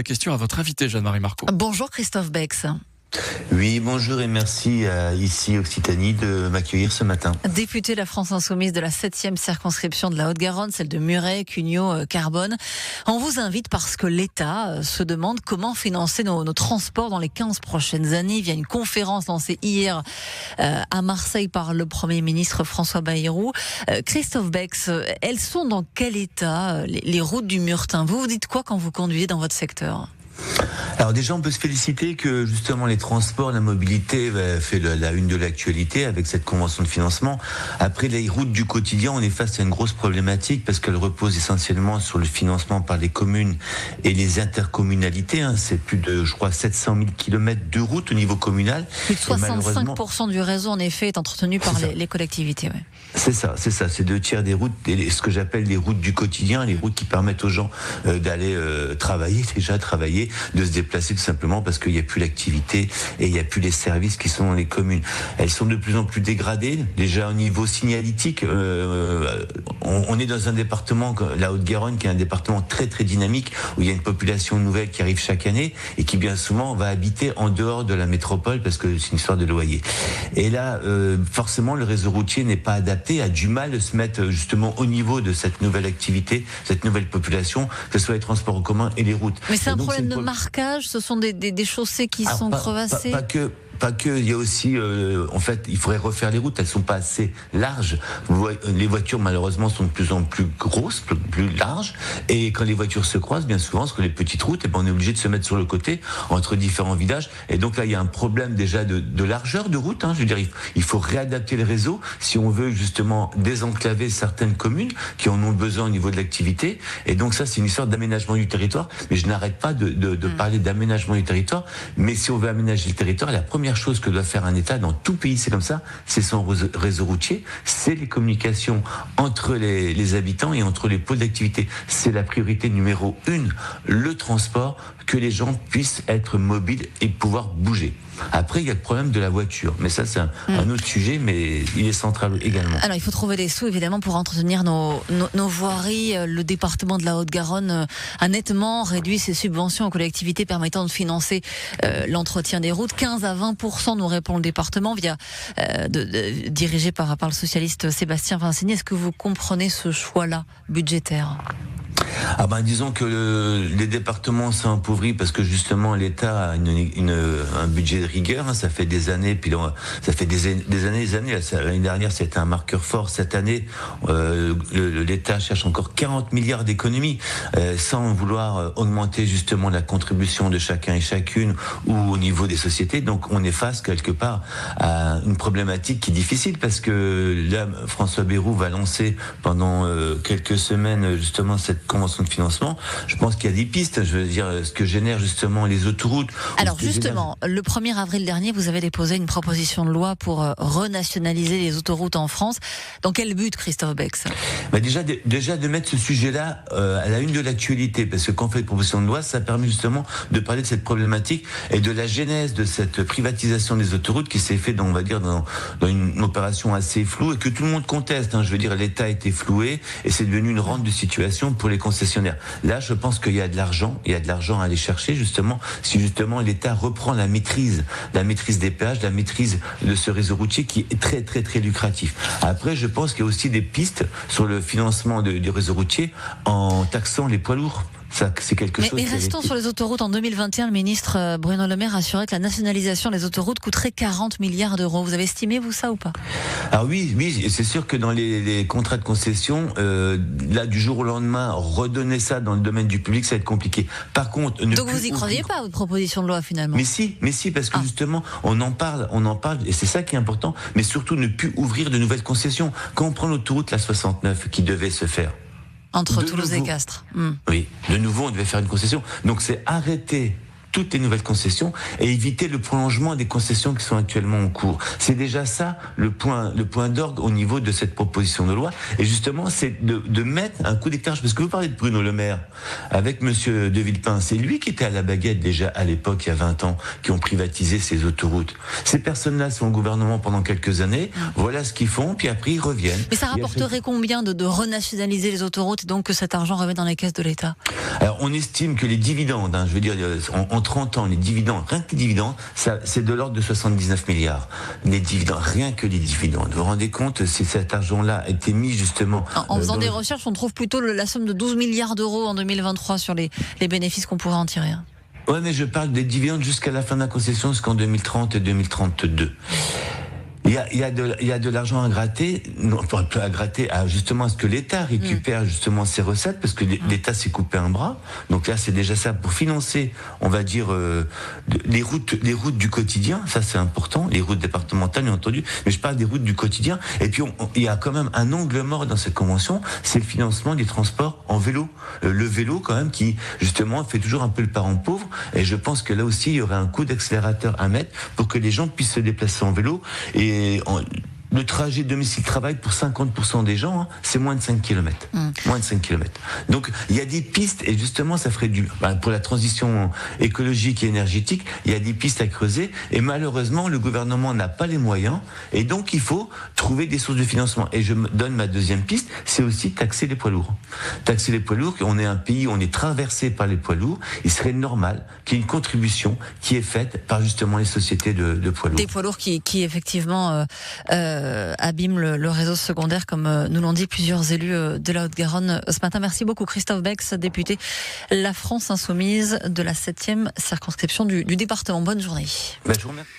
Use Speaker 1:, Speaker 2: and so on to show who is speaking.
Speaker 1: La question à votre invité, Jeanne-Marie Marco.
Speaker 2: Bonjour Christophe Bex.
Speaker 3: Oui, bonjour et merci à ici Occitanie de m'accueillir ce matin.
Speaker 2: Député de la France Insoumise de la 7e circonscription de la Haute-Garonne, celle de Muret, Cugnot, Carbone. On vous invite parce que l'État se demande comment financer nos transports dans les 15 prochaines années via une conférence lancée hier à Marseille par le Premier ministre François Bayrou. Christophe Bex, elles sont dans quel état les routes du Murtin? Vous dites quoi quand vous conduisez dans votre secteur?
Speaker 3: Alors déjà, on peut se féliciter que justement les transports, la mobilité fait la une de l'actualité avec cette convention de financement. Après, les routes du quotidien, on est face à une grosse problématique parce qu'elle repose essentiellement sur le financement par les communes et les intercommunalités. C'est plus de, je crois, 700 000 kilomètres de routes au niveau communal.
Speaker 2: Plus de 65% du réseau, en effet, est entretenu par les collectivités. Ouais.
Speaker 3: C'est ça. C'est 2/3 des routes, ce que j'appelle les routes du quotidien, les routes qui permettent aux gens d'aller travailler, de se déplacer tout simplement parce qu'il n'y a plus l'activité et il n'y a plus les services qui sont dans les communes. Elles sont de plus en plus dégradées, déjà au niveau signalétique. On est dans un département, la Haute-Garonne, qui est un département très très dynamique, où il y a une population nouvelle qui arrive chaque année et qui bien souvent va habiter en dehors de la métropole parce que c'est une histoire de loyer. Et là, forcément, le réseau routier n'est pas adapté, a du mal à se mettre justement au niveau de cette nouvelle activité, cette nouvelle population, que ce soit les transports en commun et les routes.
Speaker 2: Mais c'est un problème de marquage, ce sont des chaussées qui sont crevassées.
Speaker 3: Pas que, il y a aussi, en fait, il faudrait refaire les routes, elles sont pas assez larges. Les voitures, malheureusement, sont de plus en plus grosses, plus larges, et quand les voitures se croisent, bien souvent, sur les petites routes, on est obligé de se mettre sur le côté, entre différents villages, et donc là, il y a un problème déjà de largeur de route, je veux dire, il faut réadapter le réseau, si on veut justement désenclaver certaines communes, qui en ont besoin au niveau de l'activité, et donc ça, c'est une histoire d'aménagement du territoire, mais je n'arrête pas de parler d'aménagement du territoire, mais si on veut aménager le territoire, la première chose que doit faire un État dans tout pays, c'est comme ça, c'est son réseau routier, c'est les communications entre les habitants et entre les pôles d'activité. C'est la priorité numéro 1, le transport, que les gens puissent être mobiles et pouvoir bouger. Après, il y a le problème de la voiture, mais ça c'est un autre sujet, mais il est central également.
Speaker 2: Alors il faut trouver des sous évidemment pour entretenir nos voiries. Le département de la Haute-Garonne a nettement réduit ses subventions aux collectivités permettant de financer l'entretien des routes. 15 à 20% nous répond le département dirigé par le socialiste Sébastien Vincini. Est-ce que vous comprenez ce choix-là budgétaire ?
Speaker 3: Disons que les départements sont appauvris parce que justement l'État a un budget de rigueur. Ça fait des années, puis là, ça fait des années. L'année dernière, c'était un marqueur fort. Cette année, l'État cherche encore 40 milliards d'économies, sans vouloir augmenter justement la contribution de chacun et chacune ou au niveau des sociétés. Donc, on est face quelque part à une problématique qui est difficile parce que là, François Bayrou va lancer pendant quelques semaines justement cette convention de financement. Je pense qu'il y a des pistes, je veux dire, ce que génèrent justement les autoroutes.
Speaker 2: Alors justement, le 1er avril dernier, vous avez déposé une proposition de loi pour renationaliser les autoroutes en France. Dans quel but, Christophe Bex ?
Speaker 3: Déjà de mettre ce sujet-là à la une de l'actualité, parce que quand on fait une proposition de loi, ça permet justement de parler de cette problématique et de la genèse de cette privatisation des autoroutes qui s'est fait, on va dire, dans une opération assez floue et que tout le monde conteste. Je veux dire, l'État a été floué et c'est devenu une rente de situation pour les concessionnaires. Là, je pense qu'il y a de l'argent, à aller chercher justement, si justement l'État reprend la maîtrise des péages, la maîtrise de ce réseau routier qui est très très très lucratif. Après, je pense qu'il y a aussi des pistes sur le financement du réseau routier en taxant les poids lourds. Ça, c'est quelque chose.
Speaker 2: Mais restons sur les autoroutes. En 2021, le ministre Bruno Le Maire assurait que la nationalisation des autoroutes coûterait 40 milliards d'euros. Vous avez estimé, vous, ça ou pas ?
Speaker 3: Alors oui, c'est sûr que dans les contrats de concession, là, du jour au lendemain, redonner ça dans le domaine du public, ça va être compliqué. Par contre,
Speaker 2: donc vous y croyez pas à votre proposition de loi finalement ?
Speaker 3: Mais si, parce que justement, on en parle, et c'est ça qui est important. Mais surtout, ne plus ouvrir de nouvelles concessions. Quand on prend l'autoroute, la 69, qui devait se faire.
Speaker 2: Entre Toulouse et Castres.
Speaker 3: Oui, de nouveau, on devait faire une concession. Donc c'est arrêter toutes les nouvelles concessions et éviter le prolongement des concessions qui sont actuellement en cours. C'est déjà ça le point d'orgue au niveau de cette proposition de loi. Et justement, c'est de mettre un coup d'écart. Parce que vous parlez de Bruno Le Maire avec Monsieur De Villepin. C'est lui qui était à la baguette déjà à l'époque, il y a 20 ans, qui ont privatisé ces autoroutes. Ces personnes-là sont au gouvernement pendant quelques années. Voilà ce qu'ils font, puis après ils reviennent.
Speaker 2: Mais ça rapporterait combien de renationaliser les autoroutes et donc que cet argent revienne dans les caisses de l'État?
Speaker 3: Alors, on estime que les dividendes, je veux dire, en 30 ans, les dividendes, rien que les dividendes, c'est de l'ordre de 79 milliards. Les dividendes, rien que les dividendes. Vous vous rendez compte, si cet argent-là a été mis justement...
Speaker 2: En faisant des recherches, on trouve plutôt la somme de 12 milliards d'euros en 2023 sur les bénéfices qu'on pourrait en tirer.
Speaker 3: Ouais, mais je parle des dividendes jusqu'à la fin de la concession, jusqu'en 2030 et 2032. Il y a de l'argent à gratter, non pas à gratter, justement à ce que l'État récupère justement ses recettes, parce que l'État s'est coupé un bras. Donc là, c'est déjà ça pour financer, on va dire, les routes du quotidien. Ça, c'est important. Les routes départementales, bien entendu. Mais je parle des routes du quotidien. Et puis, il y a quand même un angle mort dans cette convention, c'est le financement des transports en vélo. Le vélo, quand même, qui justement fait toujours un peu le parent pauvre. Et je pense que là aussi, il y aurait un coup d'accélérateur à mettre pour que les gens puissent se déplacer en vélo. Et le trajet domicile-travail pour 50% des gens, c'est moins de 5 km. Moins de 5 km. Donc, il y a des pistes, et justement, ça ferait pour la transition écologique et énergétique, il y a des pistes à creuser, et malheureusement, le gouvernement n'a pas les moyens, et donc il faut trouver des sources de financement. Et je me donne ma deuxième piste, c'est aussi taxer les poids lourds. Taxer les poids lourds, on est un pays où on est traversé par les poids lourds, il serait normal qu'il y ait une contribution qui est faite par justement les sociétés de poids lourds.
Speaker 2: Des poids lourds qui effectivement abîment le réseau secondaire, comme nous l'ont dit plusieurs élus de la Haute-Garonne ce matin. Merci beaucoup Christophe Bex, député La France Insoumise de la 7e circonscription du département. Bonne journée.
Speaker 3: Je vous remercie.